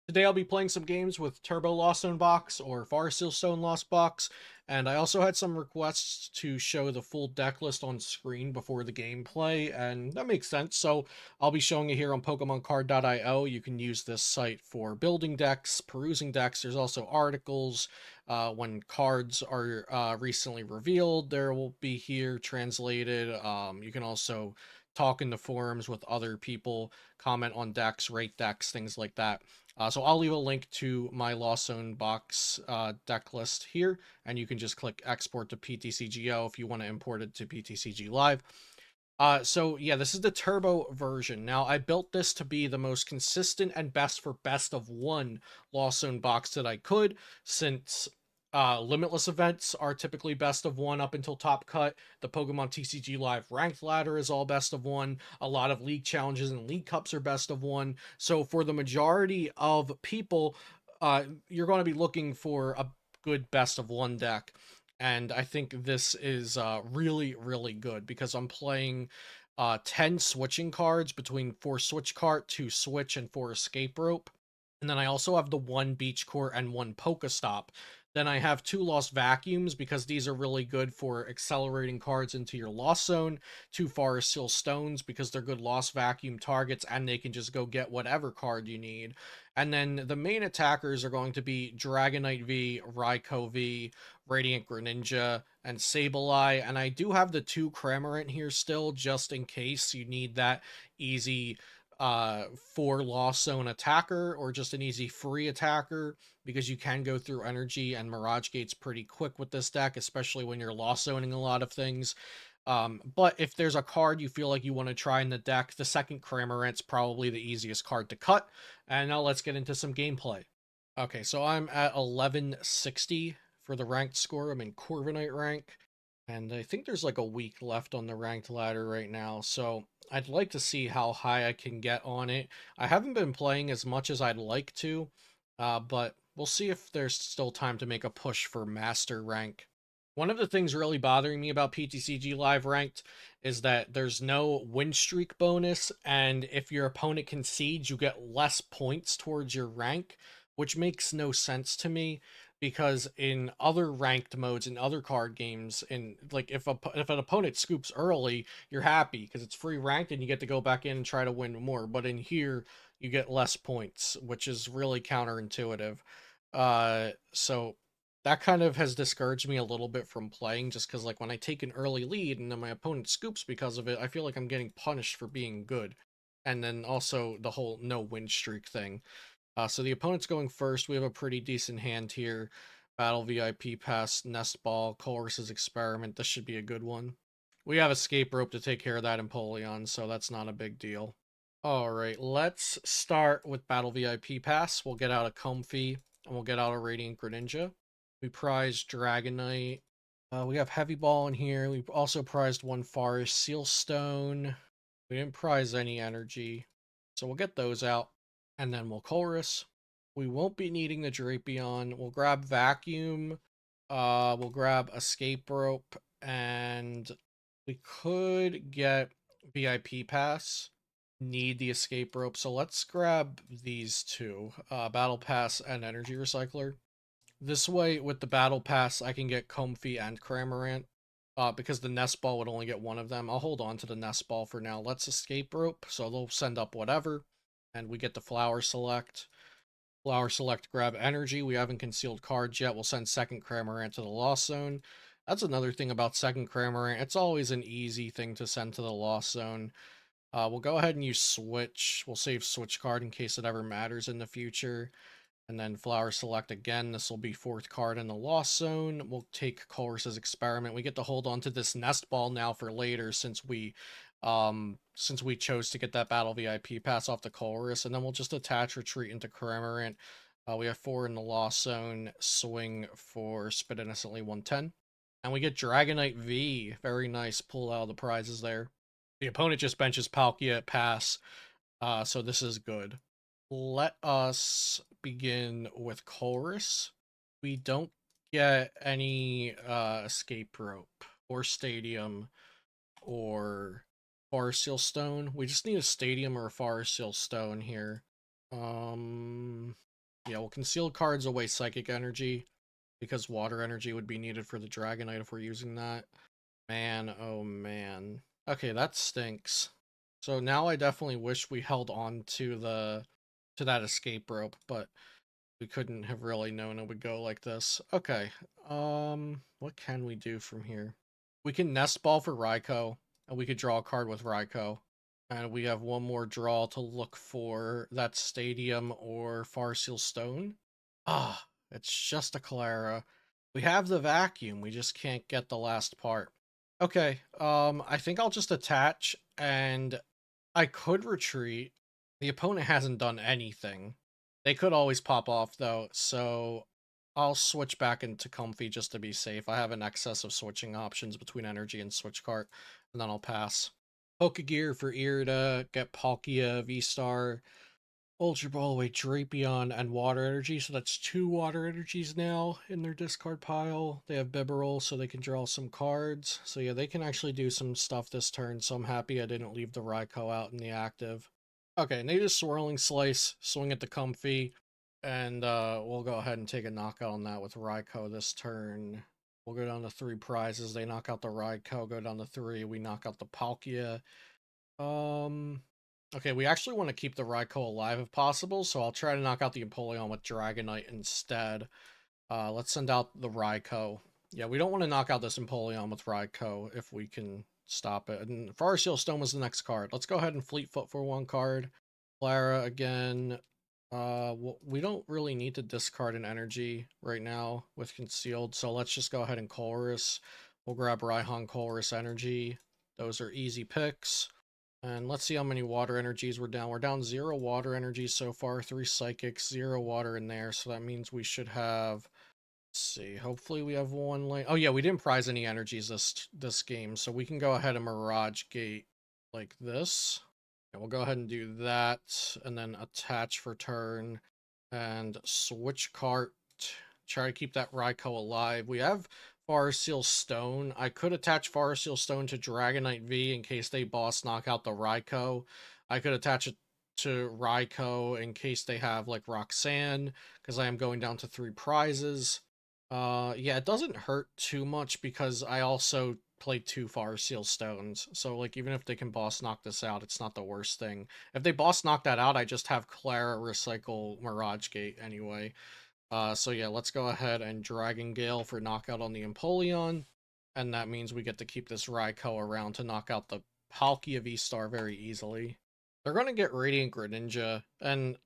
Today I'll be playing some games with Turbo Lost Zone Box or Forest Stone Lost Box, and I also had some requests to show the full deck list on screen before the gameplay, and that makes sense. So I'll be showing it here on PokemonCard.io. You can use this site for building decks, perusing decks. There's also articles when cards are recently revealed. There will be here translated. You can also talk in the forums with other people, comment on decks, rate decks, things like that. So I'll leave a link to my Lost Zone box deck list here, and you can just click export to PTCGO if you want to import it to PTCG Live. So yeah, this is the turbo version. Now I built this to be the most consistent and best for best of one Lost Zone box that I could, since limitless events are typically best of one up until top cut. The Pokemon TCG Live ranked ladder is all best of one. A lot of league challenges and league cups are best of one. So for the majority of people, you're going to be looking for a good best of one deck, and I think this is really, really good because I'm playing 10 switching cards between 4 switch cart, 2 switch, and 4 escape rope. And then I also have the 1 beach court and 1 Pokestop. Then I have 2 lost vacuums because these are really good for accelerating cards into your lost zone, 2 forest seal stones because they're good lost vacuum targets and they can just go get whatever card you need. And then the main attackers are going to be Dragonite V, Raikou V, Radiant Greninja, and Sableye. And I do have the 2 Cramorant here still, just in case you need that easy 4 Lost Zone attacker or just an easy free attacker, because you can go through energy and Mirage Gates pretty quick with this deck, especially when you're Lost Zoning a lot of things. But if there's a card you feel like you want to try in the deck, the second Cramorant's probably the easiest card to cut. And now let's get into some gameplay. Okay, so I'm at 1160 for the ranked score. I'm in Corviknight rank, and I think there's like a week left on the ranked ladder right now, so I'd like to see how high I can get on it. I haven't been playing as much as I'd like to, but we'll see if there's still time to make a push for master rank. One of the things really bothering me about PTCG Live Ranked is that there's no win streak bonus, and if your opponent concedes, you get less points towards your rank, which makes no sense to me, because in other ranked modes in other card games, in like if an opponent scoops early, you're happy because it's free ranked and you get to go back in and try to win more. But in here, you get less points, which is really counterintuitive. So that kind of has discouraged me a little bit from playing, just because like when I take an early lead and then my opponent scoops because of it, I feel like I'm getting punished for being good. And then also the whole no win streak thing. So the opponent's going first. We have a pretty decent hand here. Battle VIP Pass, Nest Ball, Colress's Experiment. This should be a good one. We have Escape Rope to take care of that Empoleon, so that's not a big deal. Alright, let's start with Battle VIP Pass. We'll get out a Comfy, and we'll get out a Radiant Greninja. We prize Dragonite. We have Heavy Ball in here. We've also prized one Forest Seal Stone. We didn't prize any energy, so we'll get those out. And then we'll Chorus. We won't be needing the Drapion. We'll grab Vacuum. We'll grab Escape Rope. And we could get VIP Pass. Need the Escape Rope. So let's grab these two. Battle Pass and Energy Recycler. This way, with the Battle Pass, I can get Comfy and Cramorant. Because the Nest Ball would only get one of them. I'll hold on to the Nest Ball for now. Let's Escape Rope, so they'll send up whatever. And we get the Flower Select. Flower Select, grab Energy. We haven't concealed cards yet. We'll send second Cramorant to the Lost Zone. That's another thing about second Cramorant. It's always an easy thing to send to the Lost Zone. We'll go ahead and use Switch. We'll save Switch card in case it ever matters in the future. And then Flower Select again. This will be fourth card in the Lost Zone. We'll take Colress's Experiment. We get to hold on to this Nest Ball now for later, since we chose to get that Battle VIP pass off the Colress. And then we'll just attach Retreat into Cramorant. We have 4 in the Lost Zone. Swing for Spit Innocently 110. And we get Dragonite V. Very nice. Pull out the prizes there. The opponent just benches Palkia at pass. So this is good. Let us begin with Chorus. We don't get any escape rope or stadium or Forest Seal Stone. We just need a stadium or a Forest Seal Stone here. well, concealed cards away psychic energy, because water energy would be needed for the Dragonite if we're using that. Man, oh man. Okay, that stinks. So now I definitely wish we held on to that escape rope, but we couldn't have really known it would go like this. Okay, what can we do from here? We can nest ball for Raikou, and we could draw a card with Raikou. And we have one more draw to look for that Stadium or Farseal Stone. Ah, it's just a Clara. We have the vacuum, we just can't get the last part. Okay, I think I'll just attach, and I could retreat. The opponent hasn't done anything. They could always pop off, though, so I'll switch back into Comfy just to be safe. I have an excess of switching options between Energy and Switch Cart, and then I'll pass. Pokegear for Irida, get Palkia, V-Star, Ultra Ball away Drapion, and Water Energy, so that's 2 Water Energies now in their discard pile. They have Bibarel, so they can draw some cards. So yeah, they can actually do some stuff this turn, so I'm happy I didn't leave the Raikou out in the active. Okay, Native Swirling Slice, swing at the Comfy, and we'll go ahead and take a knockout on that with Raikou this turn. We'll go down to 3 prizes. They knock out the Raikou, go down to 3. We knock out the Palkia. Okay, we actually want to keep the Raikou alive if possible, so I'll try to knock out the Empoleon with Dragonite instead. Let's send out the Raikou. Yeah, we don't want to knock out this Empoleon with Raikou if we can stop it. And Farseal Stone was the next card. Let's go ahead and Fleet Foot for 1 card. Clara again. We don't really need to discard an energy right now with Concealed, so let's just go ahead and Colress. We'll grab Raihan Colress Energy. Those are easy picks. And let's see how many water energies we're down. We're down 0 water energies so far, 3 psychics, 0 water in there. So that means we should have, let's see, hopefully we have 1 lane. Oh yeah, we didn't prize any energies this game, so we can go ahead and Mirage Gate like this. And we'll go ahead and do that, and then attach for turn, and switch cart. Try to keep that Raikou alive. We have Farseal Stone. I could attach Farseal Stone to Dragonite V in case they boss knock out the Raikou. I could attach it to Raikou in case they have like Roxanne, because I am going down to 3 prizes. Yeah, it doesn't hurt too much because I also played 2 Farseal Stones. So like even if they can boss knock this out, it's not the worst thing. If they boss knock that out, I just have Clara recycle Mirage Gate anyway. So yeah, let's go ahead and Dragon Gale for knockout on the Empoleon. And that means we get to keep this Raikou around to knock out the Palkia V-Star very easily. They're going to get Radiant Greninja, and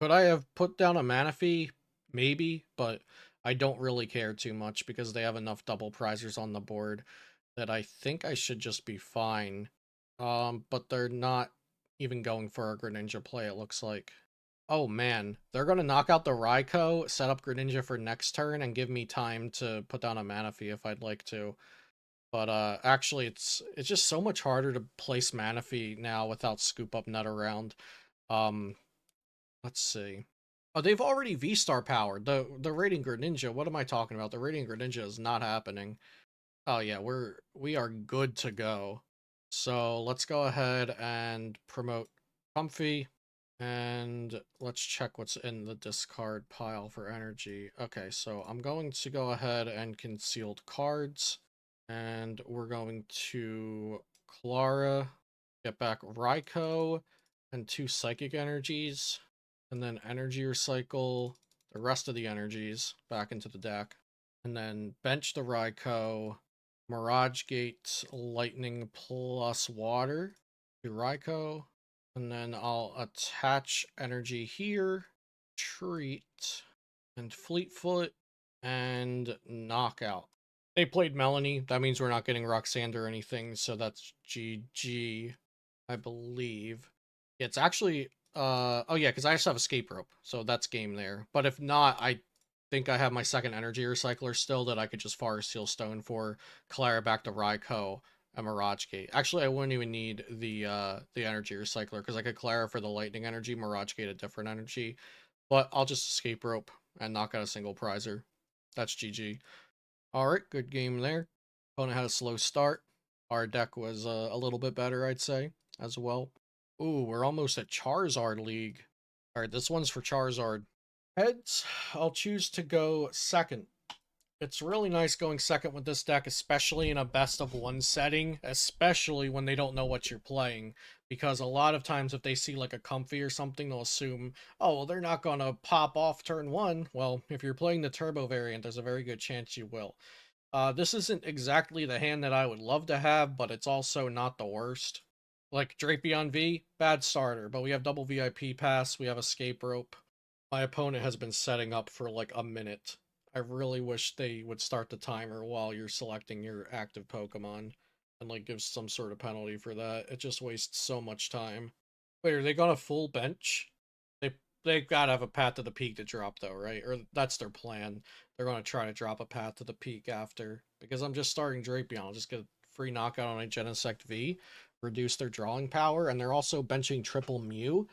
could I have put down a Manaphy? Maybe, but I don't really care too much because they have enough double prizers on the board that I think I should just be fine. But they're not even going for a Greninja play, it looks like. Oh man, they're gonna knock out the Raikou, set up Greninja for next turn, and give me time to put down a Manaphy if I'd like to. But actually, it's just so much harder to place Manaphy now without Scoop Up Nut around. Um, let's see. Oh, they've already V-Star powered. The Radiant Greninja, what am I talking about? The Radiant Greninja is not happening. Oh yeah, we are good to go. So let's go ahead and promote Comfy. And let's check what's in the discard pile for energy. Okay, so I'm going to go ahead and concealed cards. And we're going to Clara, get back Raikou, and 2 psychic energies. And then energy recycle the rest of the energies back into the deck. And then bench the Raikou, Mirage Gate, Lightning plus Water to Raikou. And then I'll attach energy here, treat, and Fleetfoot, and knockout. They played Melanie. That means we're not getting Roxanne or anything, so that's GG, I believe. It's actually, oh yeah, because I just have Escape Rope, so that's game there. But if not, I think I have my second Energy Recycler still that I could just Farseal Stone for, Clara back to Raikou, a Mirage Gate. Actually, I wouldn't even need the Energy Recycler because I could Clara for the Lightning Energy, Mirage Gate a different energy. But I'll just Escape Rope and knock out a single prizer. That's GG. Alright, good game there. Opponent had a slow start. Our deck was a little bit better, I'd say, as well. Ooh, we're almost at Charizard League. Alright, this one's for Charizard. Heads, I'll choose to go second. It's really nice going second with this deck, especially in a best of one setting, especially when they don't know what you're playing. Because a lot of times, if they see like a comfy or something, they'll assume, oh, well, they're not going to pop off turn one. Well, if you're playing the turbo variant, there's a very good chance you will. This isn't exactly the hand that I would love to have, but it's also not the worst. Like Drapion V, bad starter, but we have double VIP pass, we have escape rope. My opponent has been setting up for like a minute. I really wish they would start the timer while you're selecting your active Pokemon and like give some sort of penalty for that. It just wastes so much time. Wait, are they got a full bench? They they've got to have a Path to the Peak to drop though, right? Or that's their plan. They're going to try to drop a Path to the Peak after because I'm just starting Drapion. I'll just get a free knockout on a Genesect V, reduce their drawing power, and they're also benching triple Mew.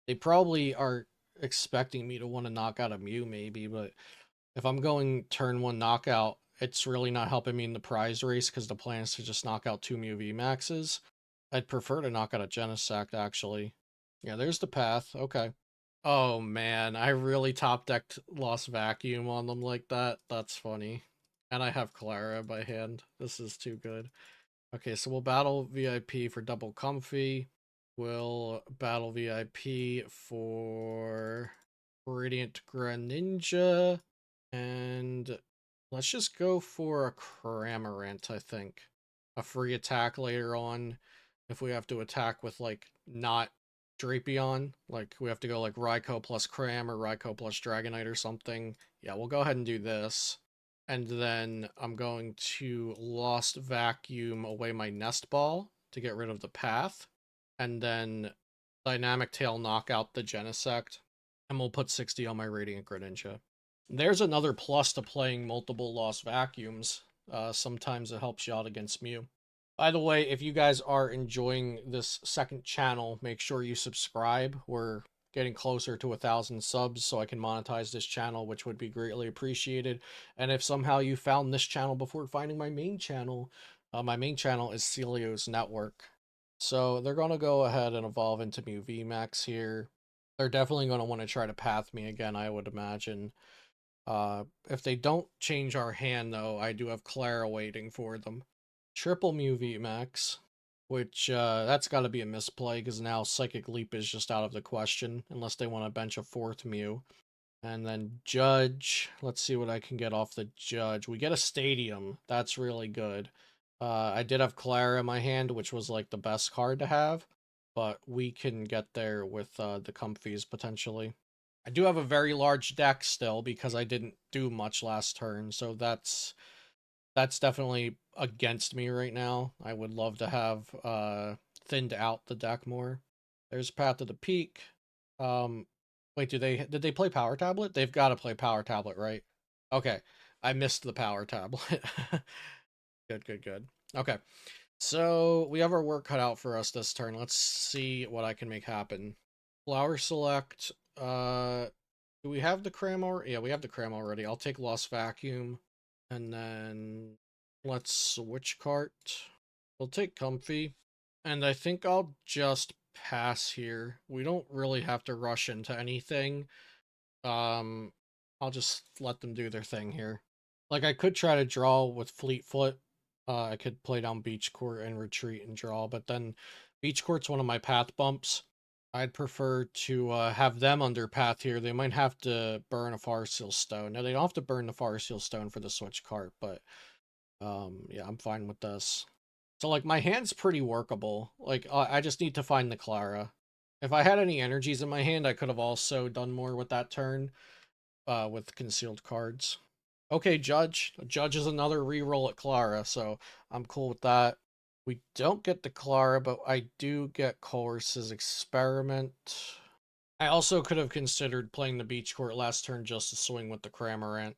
They probably are expecting me to want to knock out a Mew maybe, but if I'm going turn one knockout, it's really not helping me in the prize race because the plan is to just knock out two Mew V maxes. I'd prefer to knock out a Genesect actually. Yeah, there's the path. Okay. Oh man, I really top decked Lost Vacuum on them like that. That's funny. And I have Clara by hand. This is too good. Okay, so we'll battle VIP for double comfy. We'll battle VIP for Radiant Greninja. And let's just go for a Cramorant, I think. A free attack later on. If we have to attack with, like, not Drapion. Like, we have to go, like, Raikou plus Cram or Raikou plus Dragonite or something. Yeah, we'll go ahead and do this. And then I'm going to Lost Vacuum away my Nest Ball to get rid of the path. And then Dynamic Tail knock out the Genesect. And we'll put 60 on my Radiant Greninja. There's another plus to playing multiple Lost Vacuums. Sometimes it helps you out against Mew. By the way, if you guys are enjoying this second channel, make sure you subscribe. We're getting closer to 1,000 subs so I can monetize this channel, which would be greatly appreciated. And if somehow you found this channel before finding my main channel is Celio's Network. So they're going to go ahead and evolve into Mew VMAX here. They're definitely going to want to try to path me again, I would imagine. If they don't change our hand, though, I do have Clara waiting for them. Triple Mew VMAX, which that's got to be a misplay because now Psychic Leap is just out of the question unless they want to bench a fourth Mew. And then Judge. Let's see what I can get off the Judge. We get a Stadium. That's really good. I did have Clara in my hand, which was like the best card to have, but we can get there with the Comfies potentially. I do have a very large deck still because I didn't do much last turn, so that's definitely against me right now. I would love to have thinned out the deck more. There's Path to the Peak. Wait, did they play Power Tablet? They've got to play Power Tablet, right? Okay. I missed the Power Tablet. Good, good, good. Okay. So we have our work cut out for us this turn. Let's see what I can make happen. Flower select. Do we have the cram already? Yeah, we have the cram already. I'll take Lost Vacuum. And then let's switch cart. We'll take Comfy. And I think I'll just pass here. We don't really have to rush into anything. I'll just let them do their thing here. Like, I could try to draw with Fleetfoot. I could play down Beach Court and retreat and draw, but then Beach Court's one of my path bumps. I'd prefer to have them under path here. They might have to burn a Farseal Stone. Now, they don't have to burn the Farseal Stone for the switch cart, but yeah, I'm fine with this. So, like, my hand's pretty workable. Like, I just need to find the Clara. If I had any energies in my hand, I could have also done more with that turn with concealed cards. Okay, Judge. Judge is another reroll at Clara, so I'm cool with that. We don't get the Clara, but I do get Colress's Experiment. I also could have considered playing the Beach Court last turn just to swing with the Cramorant.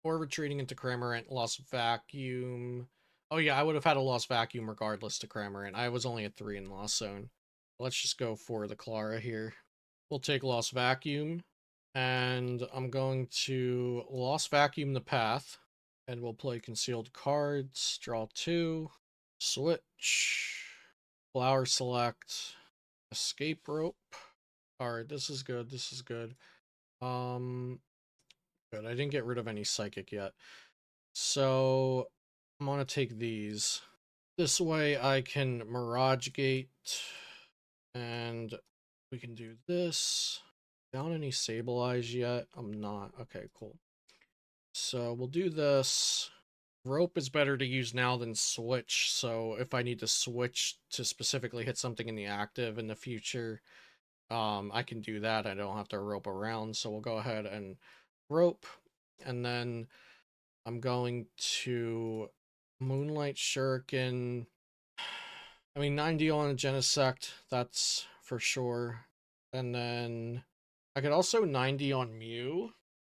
Or retreating into Cramorant, Lost Vacuum. Oh yeah, I would have had a Lost Vacuum regardless to Cramorant. I was only at 3 in Lost Zone. Let's just go for the Clara here. We'll take Lost Vacuum. And I'm going to Lost Vacuum the path. And we'll play Concealed Cards. Draw 2. Switch. Flower Select. Escape Rope. Alright, this is good. This is good. Good. I didn't get rid of any psychic yet. So I'm gonna take these. This way I can Mirage Gate, and we can do this. Down any Sable Eyes yet? I'm not. Okay, cool. So we'll do this. Rope is better to use now than switch, so if I need to switch to specifically hit something in the active in the future, I can do that. I don't have to rope around, so we'll go ahead and rope, and then I'm going to Moonlight Shuriken. I mean, 90 on a Genesect, that's for sure. And then I could also 90 on Mew.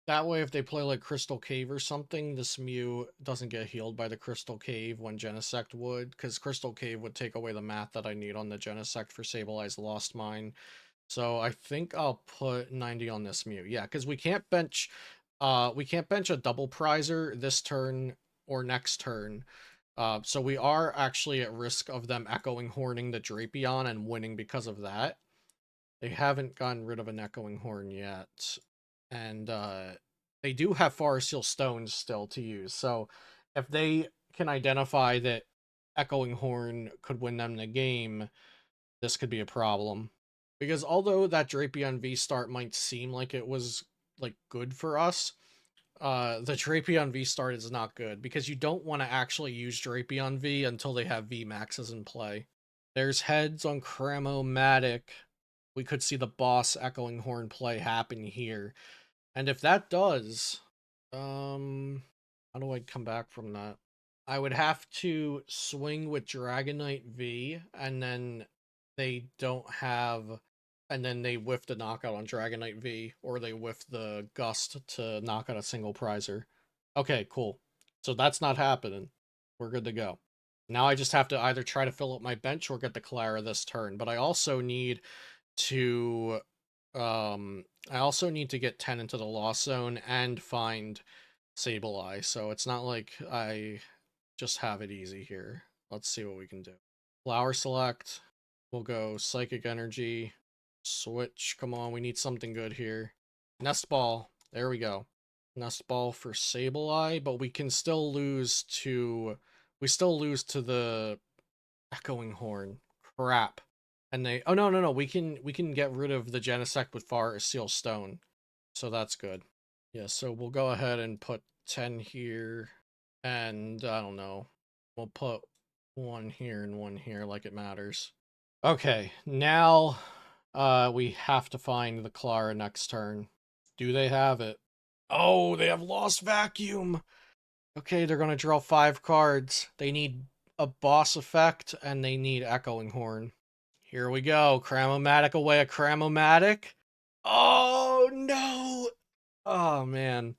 That way, if they play like Crystal Cave or something, this Mew doesn't get healed by the Crystal Cave when Genesect would, because Crystal Cave would take away the math that I need on the Genesect for Sableye Lost Mine. So I think I'll put 90 on this Mew. Yeah, because we can't bench a double prizer this turn or next turn. So we are actually at risk of them echoing horning the Drapion and winning because of that. They haven't gotten rid of an echoing horn yet. And they do have Forest Seal Stones still to use. So if they can identify that echoing horn could win them the game, this could be a problem. Because although that Drapion V start might seem like it was like good for us, the Drapion V start is not good because you don't want to actually use Drapion V until they have V maxes in play. There's heads on Cramomatic. We could see the boss Echoing Horn play happen here. And if that does, how do I come back from that? I would have to swing with Dragonite V, and then they don't have, and then they whiff the knockout on Dragonite V, or they whiff the Gust to knock out a single prizer. Okay, cool. So that's not happening. We're good to go. Now I just have to either try to fill up my bench or get the Clara this turn, but I also need to get 10 into the Lost Zone and find Sableye, so it's not like I just have it easy here. Let's see what we can do. Flower select. We'll go Psychic Energy. Switch. Come on, we need something good here. Nest Ball. There we go. Nest Ball for Sableye, but we can still lose to... We still lose to the Echoing Horn. Crap. And they... Oh, no. We can get rid of the Genesect with Forest Seal Stone. So that's good. Yeah, so we'll go ahead and put 10 here. And I don't know. We'll put one here and one here like it matters. Okay, now we have to find the Clara next turn. Do they have it? Oh, they have Lost Vacuum! Okay, they're gonna draw 5 cards. They need a boss effect, and they need Echoing Horn. Here we go. Cramomatic away a Cramomatic. Oh, no! Oh, man.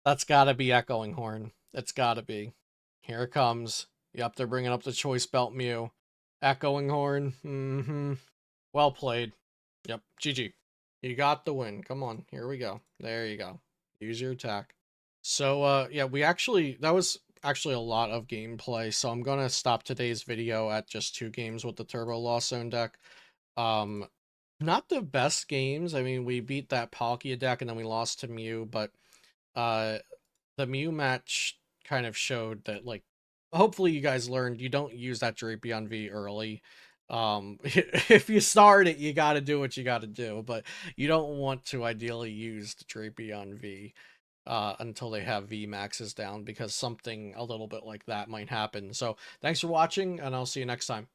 That's gotta be Echoing Horn. It's gotta be. Here it comes. Yep, they're bringing up the Choice Belt Mew. Echoing Horn. Mm-hmm. Well played. Yep, GG. You got the win. Come on, here we go. There you go. Use your attack. So, yeah, that was actually a lot of gameplay, so I'm gonna stop today's video at just 2 games with the Turbo Lost Zone deck. Um, not the best games. I mean, we beat that Palkia deck and then we lost to Mew, but uh, the Mew match kind of showed that, like, hopefully you guys learned you don't use that Drapion V early. If you start it, you got to do what you got to do, but you don't want to ideally use the Drapion V until they have V maxes down, because something a little bit like that might happen. So thanks for watching, and I'll see you next time.